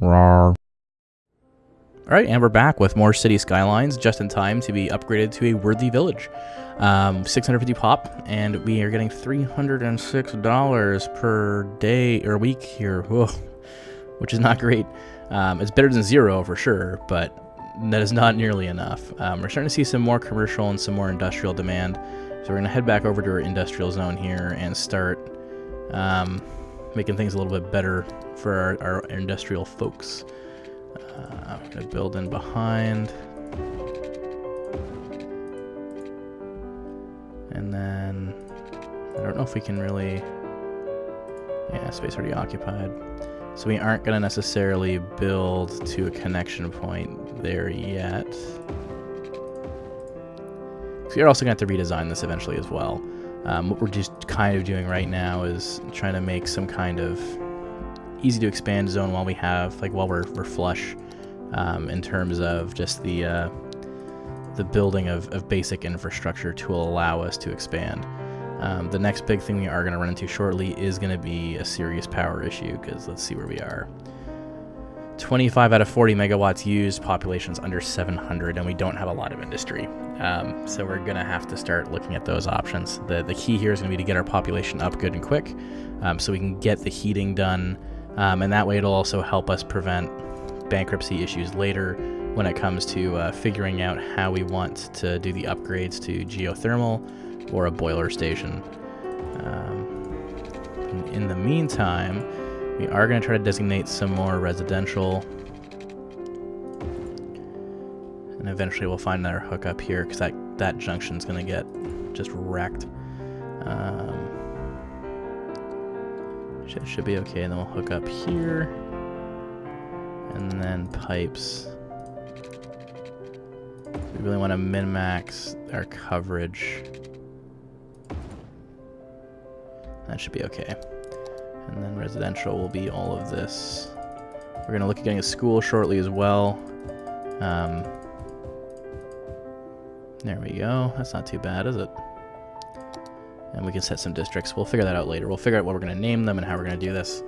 Rawr. Alright, and we're back with more City Skylines, just in time to be upgraded to a worthy village. 650 pop, and we are getting $306 per day or week here, whoa, which is not great. It's better than zero for sure, but that is not nearly enough. We're starting to see some more commercial and some more industrial demand, so we're going to head back over to our industrial zone here and start making things a little bit better for our industrial folks. I'm going to build in behind. And then, I don't know if we can really... Yeah, space already occupied. So we aren't going to necessarily build to a connection point there yet. So you're also going to have to redesign this eventually as well. What we're just kind of doing right now is trying to make some kind of easy to expand zone while we're flush, in terms of just the building of basic infrastructure to allow us to expand. The next big thing we are going to run into shortly is going to be a serious power issue, because let's see where we are. 25 out of 40 megawatts used, population's under 700, and we don't have a lot of industry. So we're going to have to start looking at those options. The key here is going to be to get our population up good and quick, so we can get the heating done, and that way it'll also help us prevent bankruptcy issues later when it comes to figuring out how we want to do the upgrades to geothermal or a boiler station. In the meantime, we are going to try to designate some more residential, and eventually we'll find another hookup here, because that junction's going to get just wrecked. Should be okay, and then we'll hook up here, and then pipes. We really want to min-max our coverage. That should be okay. And then residential will be all of this. We're going to look at getting a school shortly as well. There we go. That's not too bad, is it? And we can set some districts. We'll figure that out later. We'll figure out what we're going to name them and how we're going to do this.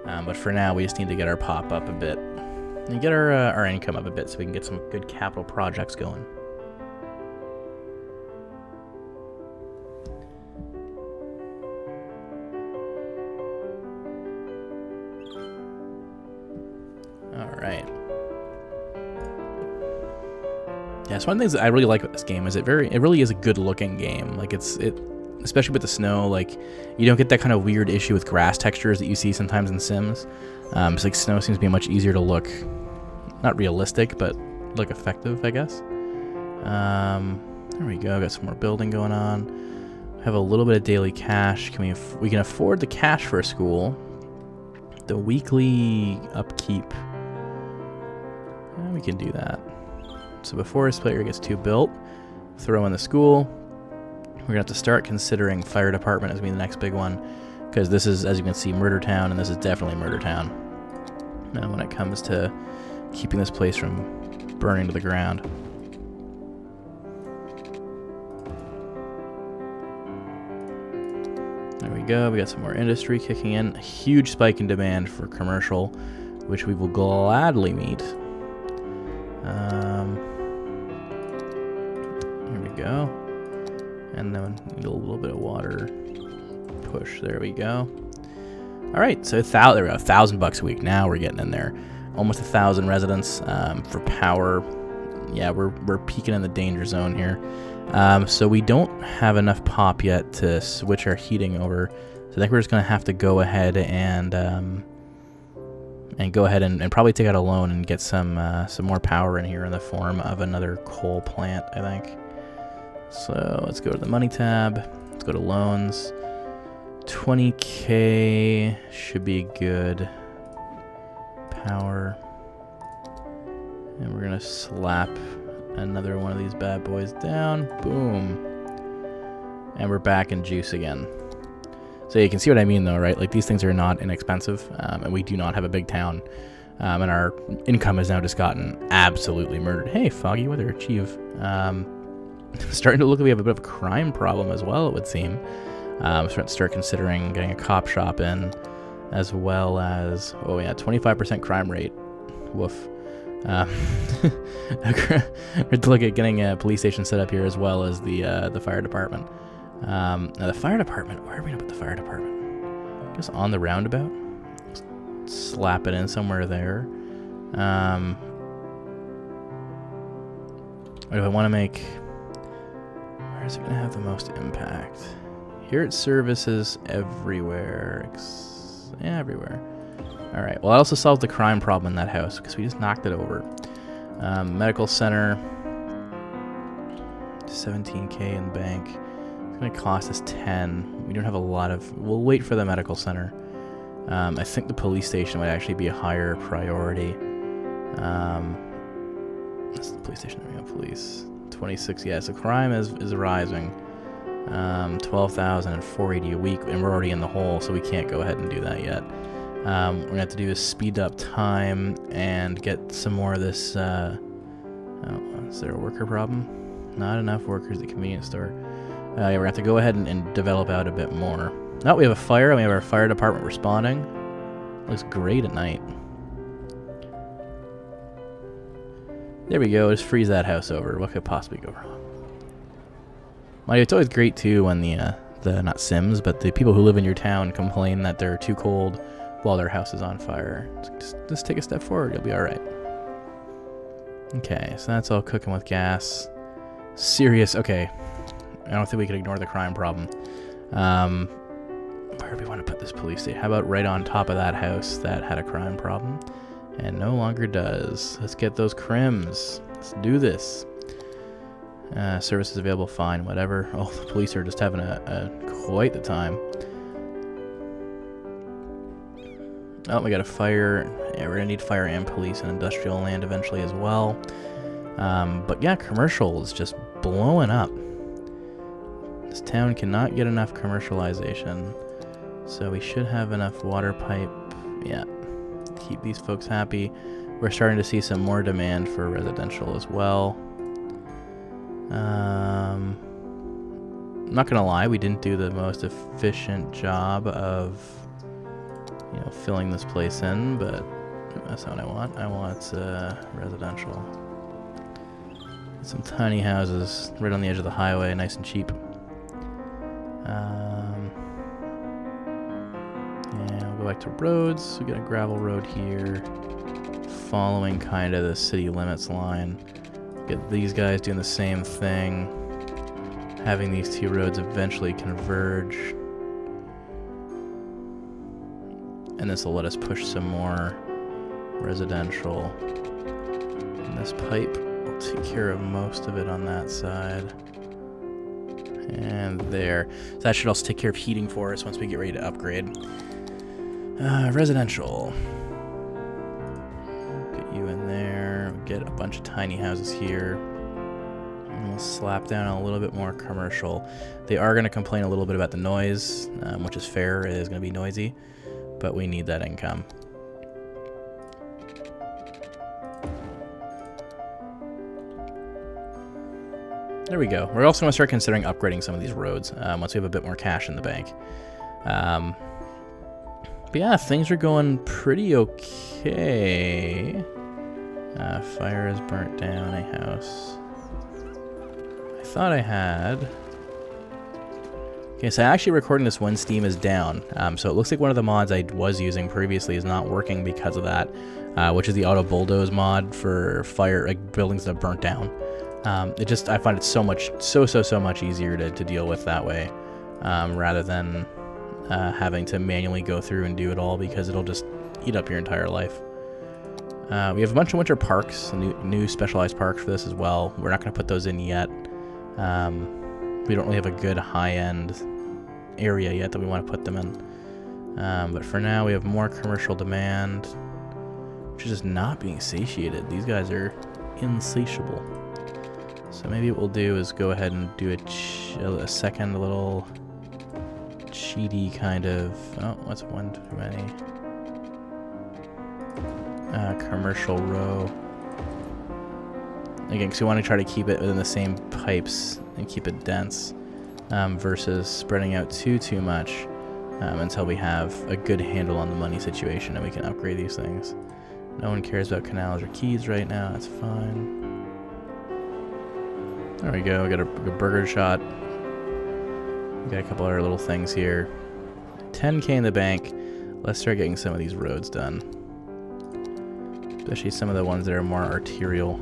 But for now, we just need to get our pop up a bit. And get our income up a bit so we can get some good capital projects going. Alright. Yeah, so one of the things that I really like about this game is it really is a good looking game. Like especially with the snow, like you don't get that kind of weird issue with grass textures that you see sometimes in Sims. It's like snow seems to be much easier to look, not realistic, but look effective, I guess. There we go, got some more building going on. Have a little bit of daily cash. We can afford the cash for a school. The weekly upkeep, we can do that. So before this player gets too built, throw in the school. We're gonna have to start considering fire department as being the next big one, because this is, as you can see, murder town, and this is definitely murder town. Now when it comes to keeping this place from burning to the ground. There we go, we got some more industry kicking in. A huge spike in demand for commercial, which we will gladly meet. Here we go. And then we need a little bit of water push. There we go. Alright, so there we go, $1,000 a week. Now we're getting in there. Almost 1,000 residents for power. Yeah, we're peaking in the danger zone here. So we don't have enough pop yet to switch our heating over. So I think we're just going to have to go ahead and probably take out a loan and get some more power in here in the form of another coal plant, I think. So let's go to the money tab. Let's go to loans. 20K should be good. Power. And we're going to slap another one of these bad boys down. Boom. And we're back in juice again. So you can see what I mean though, right? Like these things are not inexpensive, and we do not have a big town. And our income has now just gotten absolutely murdered. Hey, foggy weather achieve. Starting to look like we have a bit of a crime problem as well, it would seem. Starting to start considering getting a cop shop in, as well as, 25% crime rate. Woof. We're to look at getting a police station set up here as well as the fire department. Now the fire department, where are we gonna put the fire department? Just on the roundabout. Slap it in somewhere there. What do I want to make? Where is it gonna have the most impact? Here it services everywhere. Yeah, everywhere. All right. Well, I also solved the crime problem in that house because we just knocked it over. Medical center, 17K in bank. It's gonna cost us 10. We don't have a lot of. We'll wait for the medical center. I think the police station might actually be a higher priority. That's the police station. We have police. 26. Yeah. So crime is rising. 12,000 and 480 a week, and we're already in the hole, so we can't go ahead and do that yet. We're gonna have to do is speed up time and get some more of this. Oh, is there a worker problem? Not enough workers at the convenience store. Yeah, we're gonna have to go ahead and develop out a bit more. Now we have a fire. We have our fire department responding. Looks great at night. There we go. Just freeze that house over. What could possibly go wrong? Well, it's always great too when the not Sims, but the people who live in your town complain that they're too cold while their house is on fire. Just take a step forward. You'll be all right. Okay, so that's all cooking with gas. Serious. Okay, I don't think we can ignore the crime problem. Where do we want to put this police station? How about right on top of that house that had a crime problem and no longer does? Let's get those crims. Let's do this. Services available, fine, whatever. Oh, the police are just having quite the time. Oh, we got a fire. Yeah, we're gonna need fire and police and industrial land eventually as well. But yeah, commercial is just blowing up. This town cannot get enough commercialization. So we should have enough water pipe. Yeah, keep these folks happy. We're starting to see some more demand for residential as well. I'm not gonna lie, we didn't do the most efficient job of, filling this place in, but that's not what I want. I want residential. Some tiny houses right on the edge of the highway, nice and cheap. Yeah, we'll go back to roads. We got a gravel road here, following kind of the city limits line. Get these guys doing the same thing, having these two roads eventually converge, and this will let us push some more residential. And this pipe will take care of most of it on that side. And there. So that should also take care of heating for us once we get ready to upgrade. Residential. Get you in there. Get a bunch of tiny houses here. And we'll slap down a little bit more commercial. They are going to complain a little bit about the noise, which is fair. It is going to be noisy, but we need that income. There we go. We're also going to start considering upgrading some of these roads once we have a bit more cash in the bank. But yeah, things are going pretty okay. Fire has burnt down a house. I thought I had... Okay, so actually recording this when Steam is down. So it looks like one of the mods I was using previously is not working because of that, which is the auto bulldoze mod for fire, like buildings that burnt down. I find it so much easier to deal with that way, rather than having to manually go through and do it all, because it'll just eat up your entire life. We have a bunch of winter parks, new specialized parks for this as well. We're not going to put those in yet. We don't really have a good high-end area yet that we want to put them in. But for now, we have more commercial demand, which is just not being satiated. These guys are insatiable. So maybe what we'll do is go ahead and do a second little cheaty kind of... Oh, what's one too many? Commercial row. Again, because we want to try to keep it within the same pipes and keep it dense, versus spreading out too much, until we have a good handle on the money situation and we can upgrade these things. No one cares about canals or quays right now. That's fine. There we go. We got a burger shot. We got a couple other little things here. 10K in the bank. Let's start getting some of these roads done. Especially some of the ones that are more arterial.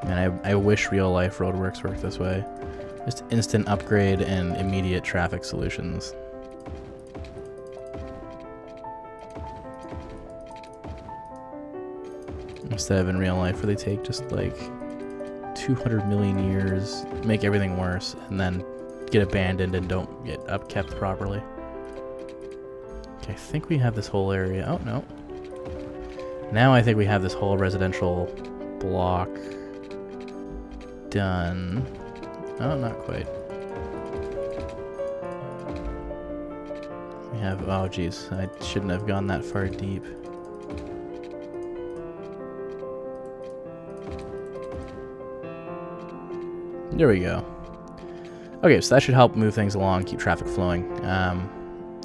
And I wish real life roadworks worked this way. Just instant upgrade and immediate traffic solutions. Instead of in real life where they take just like 200 million years, make everything worse, and then get abandoned and don't get upkept properly. Okay, I think we have this whole area. Oh, no. Now I think we have this whole residential block done. Oh, not quite. We have, oh geez, I shouldn't have gone that far deep. There we go. Okay, so that should help move things along, keep traffic flowing.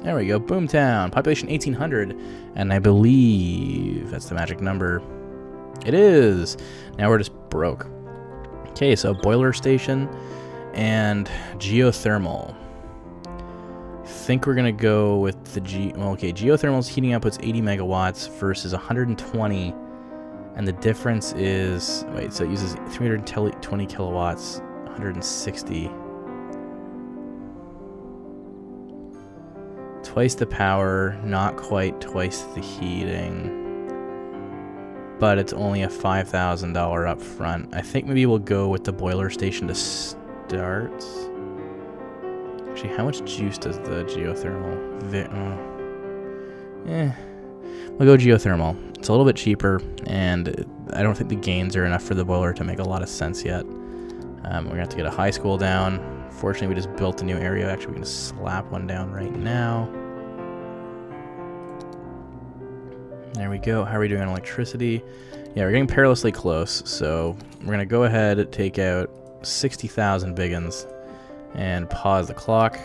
There we go, Boomtown, population 1,800, and I believe that's the magic number. It is! Now we're just broke. Okay, so boiler station and geothermal. Think we're gonna go with the geothermal's heating output's 80 megawatts versus 120, and the difference is, wait, so it uses 320 kilowatts, 160. Twice the power, not quite twice the heating. But it's only a $5,000 up front. I think maybe we'll go with the boiler station to start. Actually, how much juice does the geothermal? We'll go geothermal. It's a little bit cheaper, and I don't think the gains are enough for the boiler to make a lot of sense yet. We're gonna have to get a high school down. Fortunately, we just built a new area. Actually, we can just slap one down right now. There we go. How are we doing on electricity? Yeah, we're getting perilously close, so we're going to go ahead and take out 60,000 biggins and pause the clock.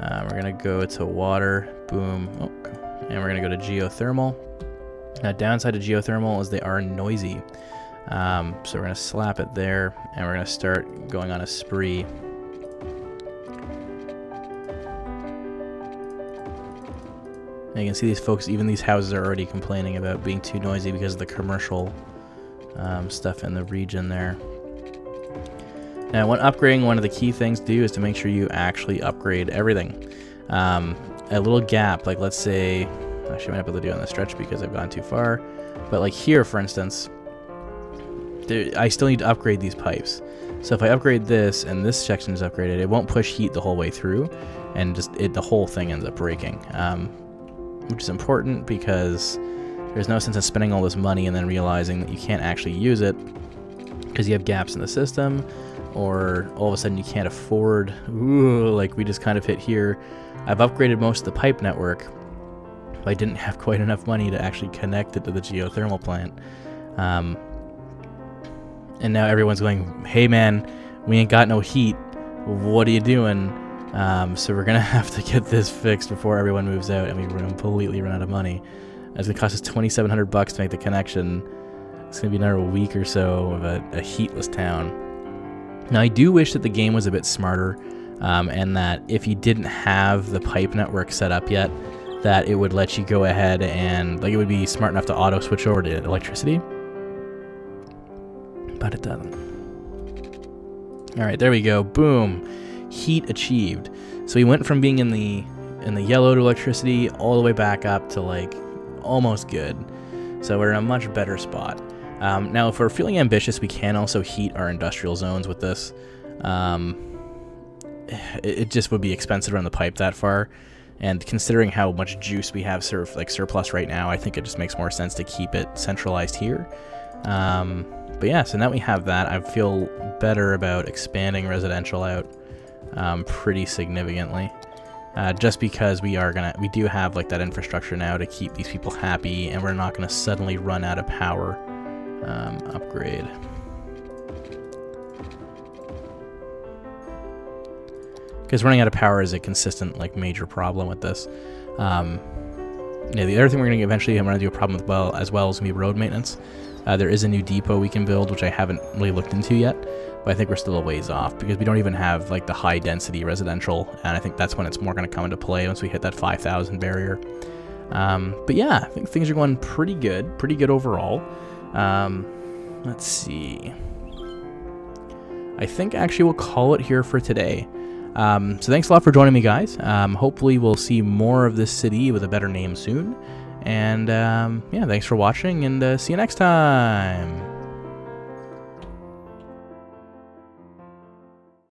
We're going to go to water, boom, and we're going to go to geothermal. Now, downside to geothermal is they are noisy, so we're going to slap it there, and we're going to start going on a spree. And you can see these folks, even these houses are already complaining about being too noisy because of the commercial stuff in the region there. Now, when upgrading, one of the key things to do is to make sure you actually upgrade everything. A little gap, like let's say, actually I might not be able to do it on the stretch because I've gone too far, but like here, for instance, I still need to upgrade these pipes. So if I upgrade this and this section is upgraded, it won't push heat the whole way through, and just the whole thing ends up breaking. Which is important because there's no sense in spending all this money and then realizing that you can't actually use it because you have gaps in the system, or all of a sudden you can't afford, like we just kind of hit here. I've upgraded most of the pipe network, but I didn't have quite enough money to actually connect it to the geothermal plant. And now everyone's going, hey man, we ain't got no heat. What are you doing? So we're going to have to get this fixed before everyone moves out and we completely run out of money. It's going to cost us $2,700 to make the connection. It's going to be another week or so of a heatless town. Now, I do wish that the game was a bit smarter, and that if you didn't have the pipe network set up yet, that it would let you go ahead and, like, it would be smart enough to auto switch over to electricity. But it doesn't. All right, there we go. Boom. Heat achieved. So we went from being in the yellow to electricity all the way back up to like almost good. So we're in a much better spot. Now, if we're feeling ambitious, we can also heat our industrial zones with this. It just would be expensive to run the pipe that far. And considering how much juice we have surplus right now, I think it just makes more sense to keep it centralized here. But yeah, so now we have that. I feel better about expanding residential out pretty significantly. just because we do have like that infrastructure now to keep these people happy, and we're not gonna suddenly run out of power. Upgrade. Because running out of power is a consistent, like, major problem with this. Yeah, the other thing we're going to eventually I'm going to do a problem with as well is going to be road maintenance. There is a new depot we can build, which I haven't really looked into yet, but I think we're still a ways off because we don't even have like the high density residential, and I think that's when it's more going to come into play once we hit that 5,000 barrier. But yeah, I think things are going pretty good overall. Let's see. I think actually we'll call it here for today. So thanks a lot for joining me, guys. Hopefully we'll see more of this city with a better name soon. And yeah, thanks for watching, and see you next time.